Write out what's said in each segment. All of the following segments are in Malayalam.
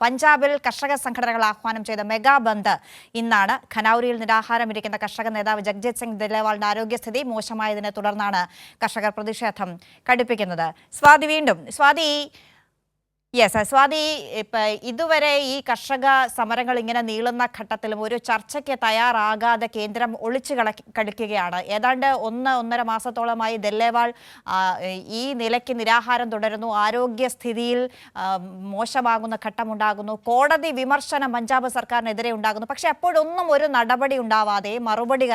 പഞ്ചാബിൽ കർഷക സംഘടനകൾ ആഹ്വാനം ചെയ്ത മെഗാ ബന്ദ് ഇന്നാണ്. ഖനൌരിയിൽ നിരാഹാരമിരിക്കുന്ന കർഷക നേതാവ് ജഗ്ജിത് സിംഗ് ദില്ലേവാളിന്റെ ആരോഗ്യസ്ഥിതി മോശമായതിനെ തുടർന്നാണ് കർഷകർ പ്രതിഷേധം കടുപ്പിക്കുന്നത്. സ്വാതി, സ്വാതി, ഇതുവരെ ഈ കർഷക സമരങ്ങൾ ഇങ്ങനെ നീളുന്ന ഘട്ടത്തിലും ഒരു ചർച്ചയ്ക്ക് തയ്യാറാകാതെ കേന്ദ്രം ഒളിച്ചു കളിക്കുകയാണ്. ഏതാണ്ട് 1-1.5 മാസത്തോളമായി ദില്ലേവാൾ ഈ നിലയ്ക്ക് നിരാഹാരം തുടരുന്നു. ആരോഗ്യസ്ഥിതിയിൽ മോശമാകുന്ന ഘട്ടമുണ്ടാകുന്നു. കോടതി വിമർശനം പഞ്ചാബ് സർക്കാരിനെതിരെ ഉണ്ടാകുന്നു. പക്ഷെ അപ്പോഴൊന്നും ഒരു നടപടി ഉണ്ടാവാതെ, മറുപടി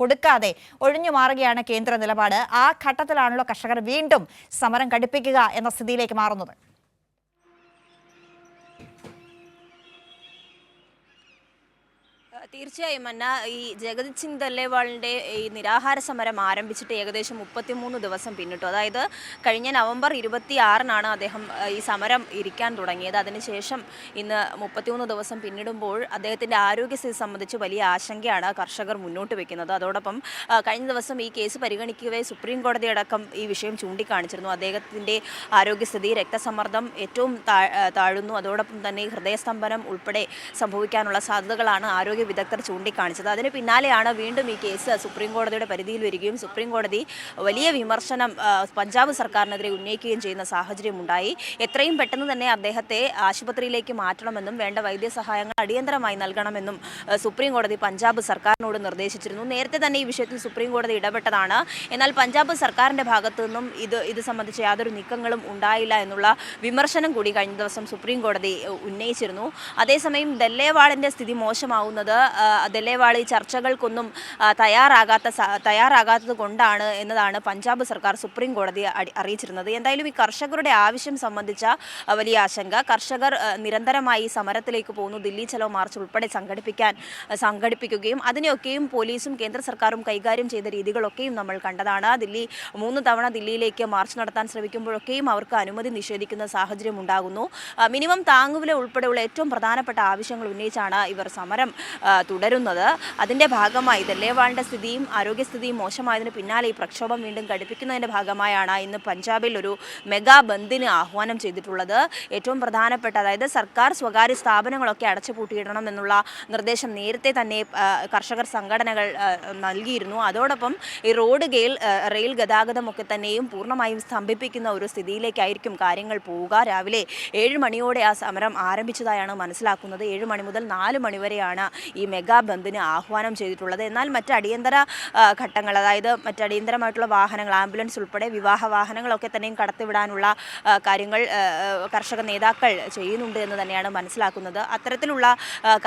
കൊടുക്കാതെ ഒഴിഞ്ഞു മാറുകയാണ് കേന്ദ്ര നിലപാട്. ആ ഘട്ടത്തിലാണല്ലോ കർഷകർ വീണ്ടും സമരം കടുപ്പിക്കുക എന്ന സ്ഥിതിയിലേക്ക് മാറുന്നത്. തീർച്ചയായും അന്ന, ഈ ജഗ്ജിത് സിംഗ് ദില്ലേവാളിൻ്റെ ഈ നിരാഹാര സമരം ആരംഭിച്ചിട്ട് ഏകദേശം 33 ദിവസം പിന്നിട്ടു. അതായത് കഴിഞ്ഞ നവംബർ 26-നാണ് അദ്ദേഹം ഈ സമരം ഇരിക്കാൻ തുടങ്ങിയത്. അതിനുശേഷം ഇന്ന് 33 ദിവസം പിന്നിടുമ്പോൾ അദ്ദേഹത്തിൻ്റെ ആരോഗ്യസ്ഥിതി സംബന്ധിച്ച് വലിയ ആശങ്കയാണ് കർഷകർ മുന്നോട്ട് വയ്ക്കുന്നത്. അതോടൊപ്പം കഴിഞ്ഞ ദിവസം ഈ കേസ് പരിഗണിക്കവേ സുപ്രീം കോടതി അടക്കം ഈ വിഷയം ചൂണ്ടിക്കാണിച്ചിരുന്നു. അദ്ദേഹത്തിൻ്റെ ആരോഗ്യസ്ഥിതി, രക്തസമ്മർദ്ദം ഏറ്റവും താഴുന്നു. അതോടൊപ്പം തന്നെ ഹൃദയസ്തംഭനം ഉൾപ്പെടെ സംഭവിക്കാനുള്ള സാധ്യതകളാണ് ആരോഗ്യ വിദഗ്ധർ ചൂണ്ടിക്കാണിച്ചത്. അതിന് പിന്നാലെയാണ് വീണ്ടും ഈ കേസ് സുപ്രീം കോടതിയുടെ പരിധിയിൽ വരികയും സുപ്രീം കോടതി വലിയ വിമർശനം പഞ്ചാബ് സർക്കാരിനെതിരെ ഉന്നയിക്കുകയും ചെയ്യുന്ന സാഹചര്യമുണ്ടായി. എത്രയും പെട്ടെന്ന് തന്നെ അദ്ദേഹത്തെ ആശുപത്രിയിലേക്ക് മാറ്റണമെന്നും വേണ്ട വൈദ്യസഹായങ്ങൾ അടിയന്തരമായി നൽകണമെന്നും സുപ്രീം കോടതി പഞ്ചാബ് സർക്കാരിനോട് നിർദ്ദേശിച്ചിരുന്നു. നേരത്തെ തന്നെ ഈ വിഷയത്തിൽ സുപ്രീം കോടതി ഇടപെട്ടതാണ്. എന്നാൽ പഞ്ചാബ് സർക്കാരിൻ്റെ ഭാഗത്തു നിന്നും ഇത് സംബന്ധിച്ച് യാതൊരു നീക്കങ്ങളും ഉണ്ടായില്ല എന്നുള്ള വിമർശനം കൂടി കഴിഞ്ഞ ദിവസം സുപ്രീം കോടതി ഉന്നയിച്ചിരുന്നു. അതേസമയം ദില്ലേവാളിൻ്റെ സ്ഥിതി മോശമാവുന്നത് ദില്ലേവാൾ ഈ ചർച്ചകൾക്കൊന്നും തയ്യാറാകാത്തത് കൊണ്ടാണ് എന്നതാണ് പഞ്ചാബ് സർക്കാർ സുപ്രീം കോടതിയെ അറിയിച്ചിരുന്നത്. എന്തായാലും ഈ കർഷകരുടെ ആവശ്യം സംബന്ധിച്ച വലിയ ആശങ്ക, കർഷകർ നിരന്തരമായി സമരത്തിലേക്ക് പോകുന്നു. ദില്ലി ചലോ മാർച്ച് ഉൾപ്പെടെ സംഘടിപ്പിക്കുകയും അതിനെയൊക്കെയും പോലീസും കേന്ദ്ര സർക്കാരും കൈകാര്യം ചെയ്ത രീതികളൊക്കെയും നമ്മൾ കണ്ടതാണ്. 3 തവണ ദില്ലിയിലേക്ക് മാർച്ച് നടത്താൻ ശ്രമിക്കുമ്പോഴൊക്കെയും അവർക്ക് അനുമതി നിഷേധിക്കുന്ന സാഹചര്യം ഉണ്ടാകുന്നു. മിനിമം താങ്ങുവില ഉൾപ്പെടെയുള്ള ഏറ്റവും പ്രധാനപ്പെട്ട ആവശ്യങ്ങൾ ഉന്നയിച്ചാണ് ഇവർ സമരം തുടരുന്നത്. അതിൻ്റെ ഭാഗമായി ദില്ലേവാളിൻ്റെ സ്ഥിതിയും ആരോഗ്യസ്ഥിതിയും മോശമായതിന് പിന്നാലെ ഈ പ്രക്ഷോഭം വീണ്ടും ഘടിപ്പിക്കുന്നതിൻ്റെ ഭാഗമായാണ് ഇന്ന് പഞ്ചാബിൽ ഒരു മെഗാ ബന്ദിന് ആഹ്വാനം ചെയ്തിട്ടുള്ളത്. ഏറ്റവും പ്രധാനപ്പെട്ട, അതായത് സർക്കാർ സ്വകാര്യ സ്ഥാപനങ്ങളൊക്കെ അടച്ചുപൂട്ടിയിടണം എന്നുള്ള നിർദ്ദേശം നേരത്തെ തന്നെ കർഷകർ സംഘടനകൾ നൽകിയിരുന്നു. അതോടൊപ്പം ഈ റെയിൽ ഗതാഗതമൊക്കെ തന്നെയും പൂർണ്ണമായും സ്തംഭിപ്പിക്കുന്ന ഒരു സ്ഥിതിയിലേക്കായിരിക്കും കാര്യങ്ങൾ പോവുക. രാവിലെ 7 മണിയോടെ ആ സമരം ആരംഭിച്ചതായാണ് മനസ്സിലാക്കുന്നത്. 7 മണി മുതൽ 4 മണി വരെയാണ് ഈ മെഗാ ബന്ദിന് ആഹ്വാനം ചെയ്തിട്ടുള്ളത്. എന്നാൽ മറ്റ് അടിയന്തര ഘട്ടങ്ങൾ, അതായത് മറ്റടിയന്തരമായിട്ടുള്ള വാഹനങ്ങൾ, ആംബുലൻസ് ഉൾപ്പെടെ വിവാഹ വാഹനങ്ങളൊക്കെ തന്നെയും കടത്തിവിടാനുള്ള കാര്യങ്ങൾ കർഷക നേതാക്കൾ ചെയ്യുന്നുണ്ട് എന്ന് തന്നെയാണ് മനസ്സിലാക്കുന്നത്. അത്തരത്തിലുള്ള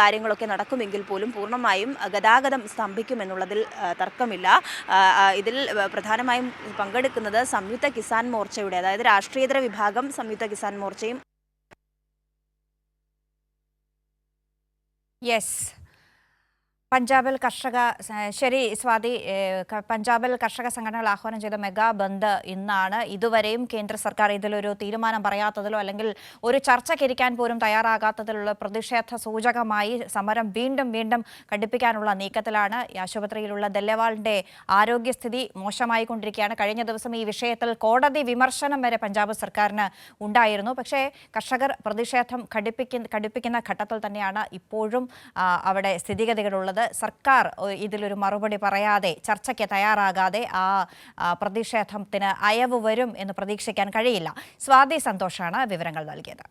കാര്യങ്ങളൊക്കെ നടക്കുമെങ്കിൽ പോലും പൂർണ്ണമായും ഗതാഗതം സ്തംഭിക്കുമെന്നുള്ളതിൽ തർക്കമില്ല. ഇതിൽ പ്രധാനമായും പങ്കെടുക്കുന്നത് സംയുക്ത കിസാൻ മോർച്ചയുടെ, അതായത് രാഷ്ട്രീയേതര വിഭാഗം സംയുക്ത കിസാൻ മോർച്ചയും. പഞ്ചാബിൽ കർഷക സംഘടനകൾ ആഹ്വാനം ചെയ്ത മെഗാ ബന്ദ് ഇന്നാണ്. ഇതുവരെയും കേന്ദ്ര സർക്കാർ ഇതിലൊരു തീരുമാനം പറയാത്തതിലോ അല്ലെങ്കിൽ ഒരു ചർച്ചയ്ക്കിരിക്കാൻ പോലും തയ്യാറാകാത്തതിലുള്ള പ്രതിഷേധ സൂചകമായി സമരം വീണ്ടും കടുപ്പിക്കാനുള്ള നീക്കത്തിലാണ്. ആശുപത്രിയിലുള്ള ദില്ലേവാളിൻ്റെ ആരോഗ്യസ്ഥിതി മോശമായിക്കൊണ്ടിരിക്കുകയാണ്. കഴിഞ്ഞ ദിവസം ഈ വിഷയത്തിൽ കോടതി വിമർശനം വരെ പഞ്ചാബ് സർക്കാരിന് ഉണ്ടായിരുന്നു. പക്ഷേ കർഷകർ പ്രതിഷേധം കടുപ്പിക്കുന്ന ഘട്ടത്തിൽ തന്നെയാണ് ഇപ്പോഴും അവിടെ സ്ഥിതിഗതികളുള്ളത്. സർക്കാർ ഇതിലൊരു മറുപടി പറയാതെ, ചർച്ചയ്ക്ക് തയ്യാറാകാതെ ആ പ്രതിഷേധത്തിന് അയവ് വരും എന്ന് പ്രതീക്ഷിക്കാൻ കഴിയില്ല. സ്വാതി സന്തോഷാണ് വിവരങ്ങൾ നൽകിയത്.